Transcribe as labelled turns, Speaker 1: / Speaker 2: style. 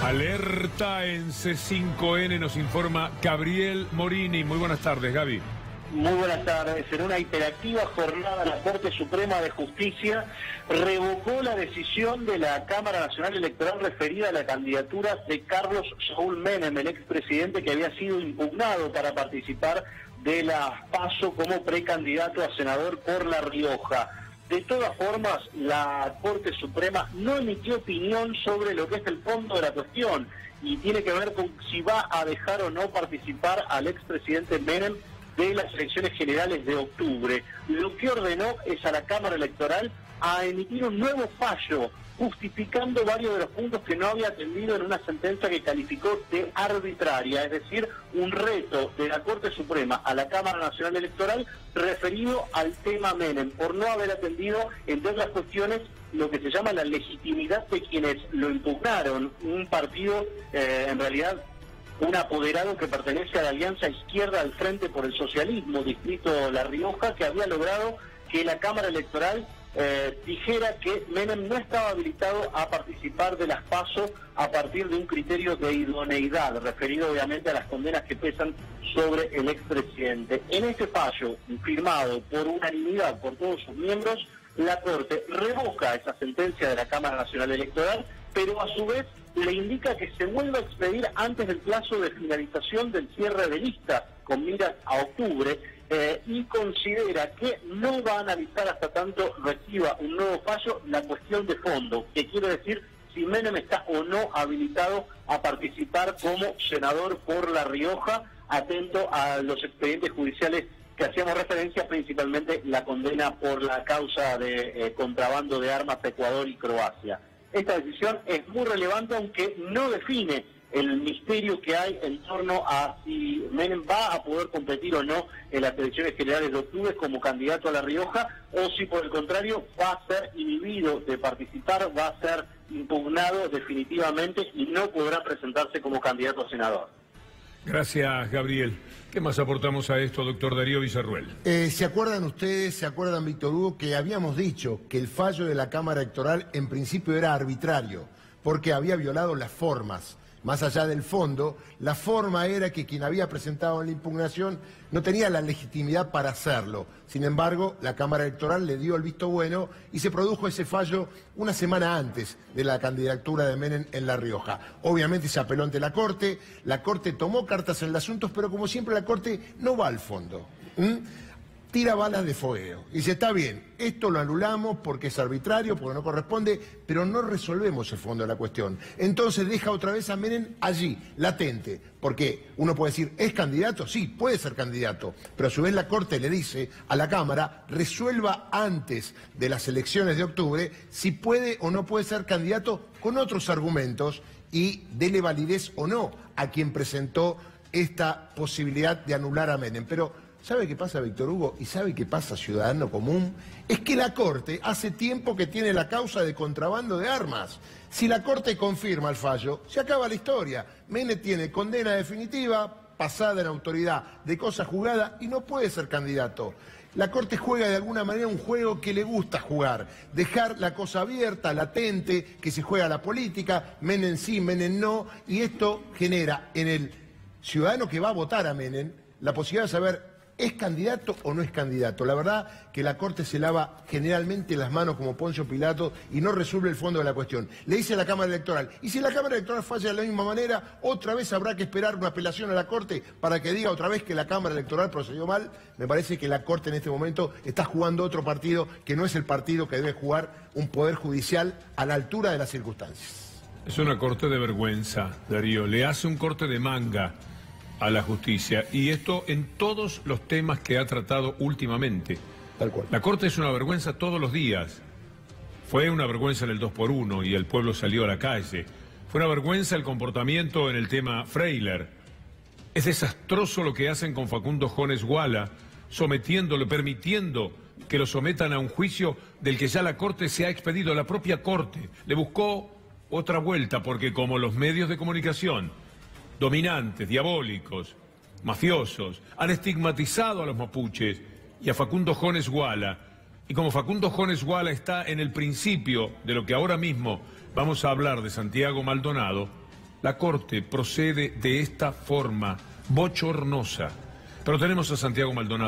Speaker 1: Alerta en C5N, nos informa Gabriel Morini. Muy buenas tardes, Gaby.
Speaker 2: Muy buenas tardes. En una hiperactiva jornada, la Corte Suprema de Justicia revocó la decisión de la Cámara Nacional Electoral referida a la candidatura de Carlos Saúl Menem, el expresidente que había sido impugnado para participar de la PASO como precandidato a senador por La Rioja. De todas formas, la Corte Suprema no emitió opinión sobre lo que es el fondo de la cuestión y tiene que ver con si va a dejar o no participar al expresidente Menem de las elecciones generales de octubre. Lo que ordenó es a la Cámara Electoral a emitir un nuevo fallo, justificando varios de los puntos que no había atendido en una sentencia que calificó de arbitraria, es decir, un reto de la Corte Suprema a la Cámara Nacional Electoral referido al tema Menem, por no haber atendido, entre otras cuestiones, lo que se llama la legitimidad de quienes lo impugnaron, un partido, en realidad, un apoderado que pertenece a la Alianza Izquierda al Frente por el Socialismo, distrito La Rioja, que había logrado que la Cámara Electoral dijera que Menem no estaba habilitado a participar de las PASO a partir de un criterio de idoneidad, referido obviamente a las condenas que pesan sobre el expresidente. En este fallo, firmado por unanimidad por todos sus miembros, la Corte revoca esa sentencia de la Cámara Nacional Electoral, pero a su vez le indica que se vuelva a expedir antes del plazo de finalización del cierre de listas con miras a octubre, y considera que no va a analizar hasta tanto reciba un nuevo fallo la cuestión de fondo, que quiere decir si Menem está o no habilitado a participar como senador por La Rioja, atento a los expedientes judiciales que hacíamos referencia, principalmente la condena por la causa de contrabando de armas a Ecuador y Croacia. Esta decisión es muy relevante, aunque no define el misterio que hay en torno a si Menem va a poder competir o no en las elecciones generales de octubre como candidato a La Rioja, o si por el contrario va a ser inhibido de participar, va a ser impugnado definitivamente y no podrá presentarse como candidato a senador.
Speaker 1: Gracias, Gabriel. ¿Qué más aportamos a esto, doctor Darío Villarruel?
Speaker 3: ¿Se acuerdan ustedes, se acuerdan, Víctor Hugo, que habíamos dicho que el fallo de la Cámara Electoral en principio era arbitrario, porque había violado las formas? Más allá del fondo, la forma era que quien había presentado la impugnación no tenía la legitimidad para hacerlo. Sin embargo, la Cámara Electoral le dio el visto bueno y se produjo ese fallo una semana antes de la candidatura de Menem en La Rioja. Obviamente se apeló ante la Corte tomó cartas en el asunto, pero como siempre la Corte no va al fondo. Tira balas de fogueo. Y dice, está bien, esto lo anulamos porque es arbitrario, porque no corresponde, pero no resolvemos el fondo de la cuestión. Entonces deja otra vez a Menem allí, latente, porque uno puede decir, ¿es candidato? Sí, puede ser candidato, pero a su vez la Corte le dice a la Cámara, resuelva antes de las elecciones de octubre si puede o no puede ser candidato con otros argumentos y dele validez o no a quien presentó esta posibilidad de anular a Menem. Pero ¿sabe qué pasa, Víctor Hugo? ¿Y sabe qué pasa, ciudadano común? Es que la Corte hace tiempo que tiene la causa de contrabando de armas. Si la Corte confirma el fallo, se acaba la historia. Menem tiene condena definitiva, pasada en autoridad de cosa juzgada y no puede ser candidato. La Corte juega de alguna manera un juego que le gusta jugar, dejar la cosa abierta, latente, que se juega la política, Menem sí, Menem no, y esto genera en el ciudadano que va a votar a Menem la posibilidad de saber ¿es candidato o no es candidato? La verdad que la Corte se lava generalmente las manos como Poncio Pilato y no resuelve el fondo de la cuestión. Le dice a la Cámara Electoral, y si la Cámara Electoral falla de la misma manera, otra vez habrá que esperar una apelación a la Corte para que diga otra vez que la Cámara Electoral procedió mal. Me parece que la Corte en este momento está jugando otro partido que no es el partido que debe jugar un poder judicial a la altura de las circunstancias.
Speaker 1: Es una corte de vergüenza, Darío. Le hace un corte de manga a la justicia, y esto en todos los temas que ha tratado últimamente.
Speaker 3: Tal cual.
Speaker 1: La Corte es una vergüenza todos los días. Fue una vergüenza en el 2x1 y el pueblo salió a la calle. Fue una vergüenza el comportamiento en el tema Freiler. Es desastroso lo que hacen con Facundo Jones Guala, sometiéndolo, permitiendo que lo sometan a un juicio del que ya la Corte se ha expedido. La propia Corte le buscó otra vuelta, porque como los medios de comunicación dominantes, diabólicos, mafiosos, han estigmatizado a los mapuches y a Facundo Jones Guala. Y como Facundo Jones Guala está en el principio de lo que ahora mismo vamos a hablar de Santiago Maldonado, La Corte procede de esta forma bochornosa. Pero tenemos a Santiago Maldonado.